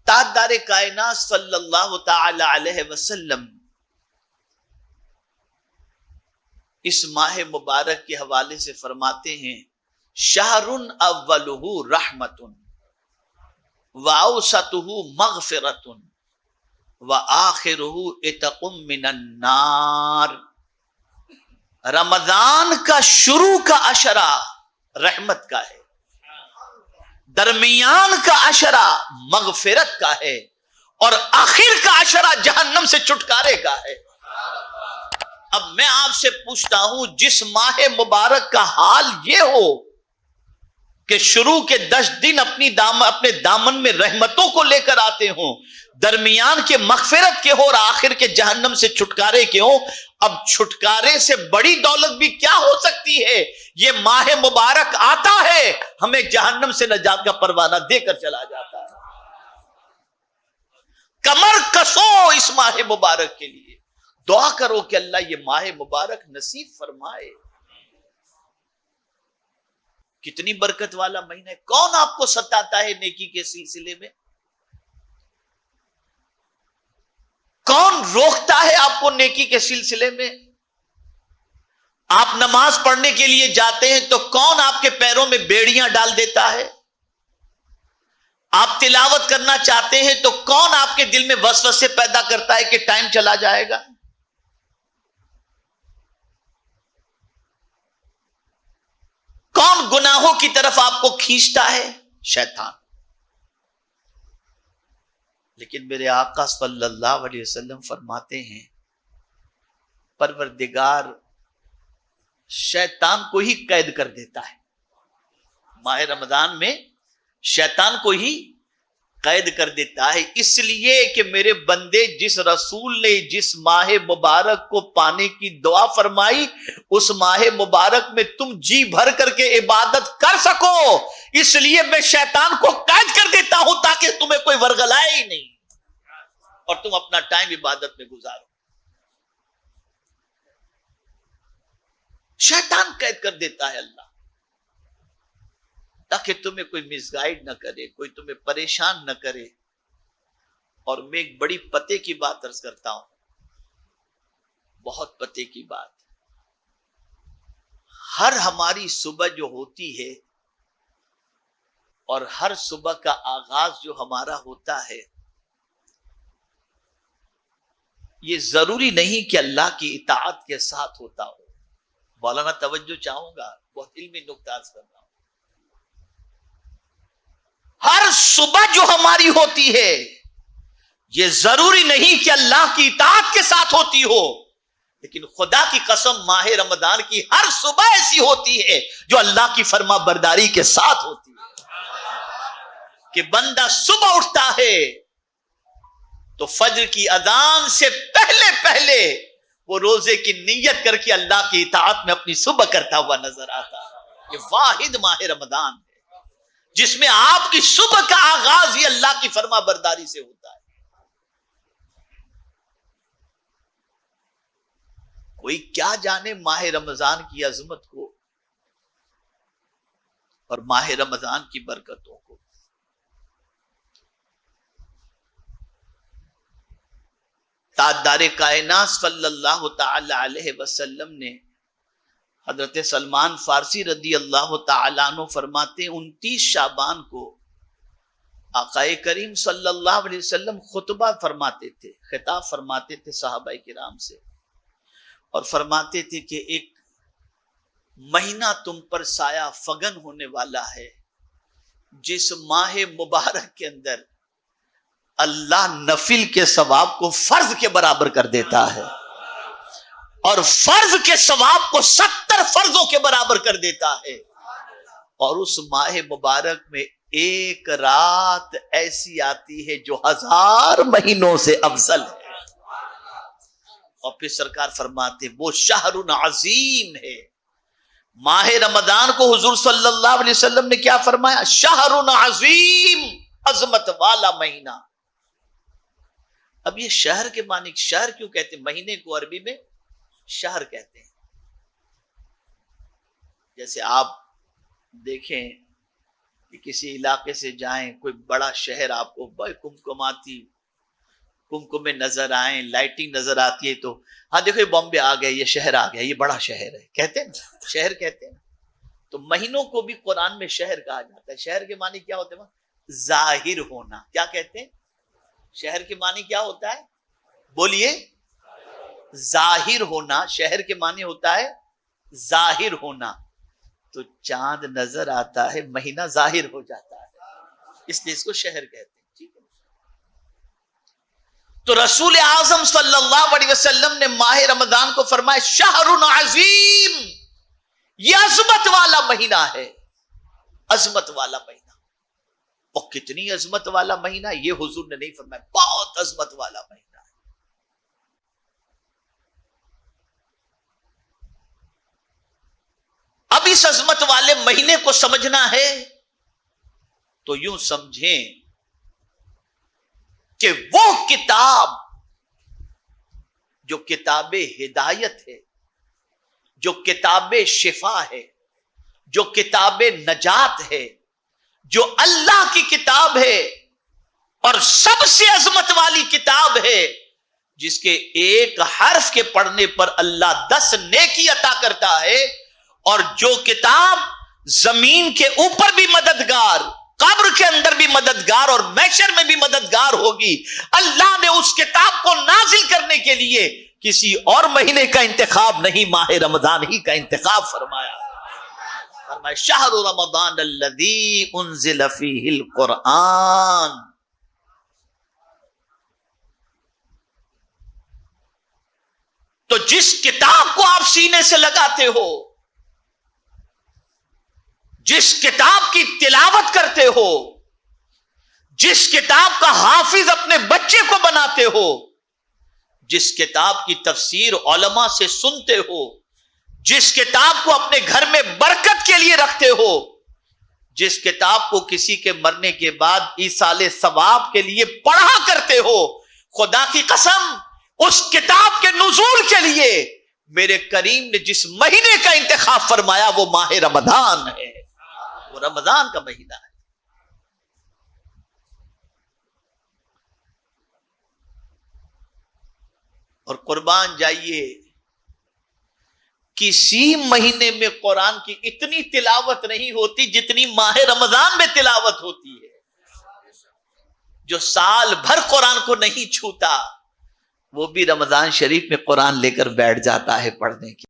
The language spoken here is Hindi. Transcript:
ताजदार कायनात सल्लल्लाहु तआला अलैहि वसल्लम इस माह मुबारक के हवाले से फरमाते हैं, शहरुन अव्वलुहु रहमतुन व औसतुहु मगफिरतुन व आखिरुहु इतकुम मिनन नार। रमजान का शुरू का अशरा रहमत का है, दरमियान का अशरा मगफिरत का है और आखिर का अशरा जहन्नम से छुटकारे का है। अब मैं आपसे पूछता हूं, जिस माह मुबारक का हाल ये हो कि शुरू के 10 दिन अपने दामन में रहमतों को लेकर आते हों, दरमियान के मगफिरत के हो और आखिर के जहन्नम से छुटकारे के हो, अब छुटकारे से बड़ी दौलत भी क्या हो सकती है। ये माह मुबारक आता है, हमें जहन्नम से नजात का परवाना देकर चला जाता है। कमर कसो इस माह मुबारक के लिए, दुआ करो कि अल्लाह ये माह मुबारक नसीब फरमाए। कितनी बरकत वाला महीना है। कौन आपको सताता है नेकी के सिलसिले में? कौन रोकता है आपको नेकी के सिलसिले में? आप नमाज पढ़ने के लिए जाते हैं तो कौन आपके पैरों में बेड़ियां डाल देता है? आप तिलावत करना चाहते हैं तो कौन आपके दिल में वसवसे पैदा करता है कि टाइम चला जाएगा? कौन गुनाहों की तरफ आपको खींचता है? शैतान। लेकिन मेरे आका सल्लल्लाहु अलैहि वसल्लम फरमाते हैं, परवरदिगार शैतान को ही कैद कर देता है। माह रमजान में शैतान को ही कैद कर देता है, इसलिए कि मेरे बंदे, जिस रसूल ने जिस माह मुबारक को पाने की दुआ फरमाई, उस माह मुबारक में तुम जी भर करके इबादत कर सको, इसलिए मैं शैतान को कैद कर देता हूं ताकि तुम्हें कोई वरगलाए ही नहीं और तुम अपना टाइम इबादत में गुजारो। शैतान कैद कर देता है अल्लाह, ताकि तुम्हें कोई मिसगाइड न करे, कोई तुम्हें परेशान न करे। और मैं एक बड़ी पते की बात अर्ज करता हूं, बहुत पते की बात। हर हमारी सुबह जो होती है और हर सुबह का आगाज जो हमारा होता है, ये जरूरी नहीं कि अल्लाह की इताअत के साथ होता हो। मौलाना तवज्जो चाहूंगा, बहुत इल्मी नुक्ता अर्ज करना। हर सुबह जो हमारी होती है, ये जरूरी नहीं कि अल्लाह की इताअत के साथ होती हो, लेकिन खुदा की कसम माह रमजान की हर सुबह ऐसी होती है जो अल्लाह की फरमा बरदारी के साथ होती है। कि बंदा सुबह उठता है तो फज्र की अजान से पहले पहले वो रोजे की नियत करके अल्लाह की इताअत में अपनी सुबह करता हुआ नजर आता है। ये वाहिद माह रमजान है जिसमें आपकी सुबह का आगाज ही अल्लाह की फरमा बरदारी से होता है। कोई क्या जाने माह रमजान की अजमत को और माह रमजान की बरकतों को। ताजदार कायनात सल्लल्लाहु तआला अलैहि वसल्लम ने हजरत सलमान फारसी रदी अल्लाह तआला अन्हु फरमाते, 29 शाबान को आकाए करीम सल्लल्लाहु अलैहि वसल्लम खुतबा फरमाते थे, खिताब फरमाते थे सहाबाए किराम से, और फरमाते थे कि एक महीना तुम पर साया फगन होने वाला है, जिस माह मुबारक के अंदर अल्लाह नफिल के सवाब को फर्ज के बराबर कर देता है और फर्ज के सवाब को 70 फर्जों के बराबर कर देता है। और उस माह मुबारक में एक रात ऐसी आती है जो 1000 महीनों से अफजल है। और फिर सरकार फरमाते वो शहरुन अजीम है। माह रमजान को हुजूर सल्लल्लाहु अलैहि वसल्लम ने क्या फरमाया? शहरुन अजीम, अजमत वाला महीना। अब ये शहर के माने शहर क्यों कहते हैं? महीने को अरबी में शहर कहते हैं। जैसे आप देखें कि किसी इलाके से जाएं, कोई बड़ा शहर आपको बड़ी कुमकुमाती कुमकुमे नजर आए, लाइटिंग नजर आती है, तो हाँ देखो ये बॉम्बे आ गया, ये शहर आ गया, ये बड़ा शहर है, कहते हैं ना, शहर कहते हैं। तो महीनों को भी कुरान में शहर कहा जाता है। शहर के मानी क्या होते हैं? जाहिर होना। क्या कहते हैं? शहर के मानी क्या होता है? बोलिए। जाहिर होना। शहर के मानी होता है जाहिर होना। तो चांद नजर आता है, महीना जाहिर हो जाता है, इसलिए इसको शहर कहते हैं। ठीक है। तो रसूल आजम सल्लल्लाहु अलैहि वसल्लम ने माह रमजान को फरमाया शहरुन अजीम, यह अजमत वाला महीना है, अजमत वाला महीना। और कितनी अजमत वाला महीना, ये हुजूर ने नहीं फरमाया, बहुत अजमत वाला महीना है। अब इस अजमत वाले महीने को समझना है तो यूं समझें कि वो किताब जो किताबे हिदायत है, जो किताबे शिफा है, जो किताबे नजात है, जो अल्लाह की किताब है और सबसे अजमत वाली किताब है, जिसके एक हर्फ के पढ़ने पर अल्लाह 10 नेकी अता करता है, और जो किताब जमीन के ऊपर भी मददगार, कब्र के अंदर भी मददगार और महशर में भी मददगार होगी। अल्लाह ने उस किताब को नाजिल करने के लिए किसी और महीने का इंतखाब नहीं, माह रमजान ही का इंतखाब फरमाया। फरमाया शहरु रमजान अल्लज़ी उन्ज़िल फ़ीहिल कुरआन। तो जिस किताब को आप सीने से लगाते हो, जिस किताब की तिलावत करते हो, जिस किताब का हाफिज अपने बच्चे को बनाते हो, जिस किताब की तफसीर उलमा से सुनते हो, जिस किताब को अपने घर में बरकत के लिए रखते हो, जिस किताब को किसी के मरने के बाद ईसाले सवाब के लिए पढ़ा करते हो, खुदा की कसम उस किताब के नुज़ूल के लिए मेरे करीम ने जिस महीने का इंतखाब फरमाया वो माह रमजान है, वो रमजान का महीना है। और कुर्बान जाइए, किसी महीने में कुरान की इतनी तिलावत नहीं होती जितनी माह रमजान में तिलावत होती है। जो साल भर कुरान को नहीं छूता वो भी रमजान शरीफ में कुरान लेकर बैठ जाता है पढ़ने की।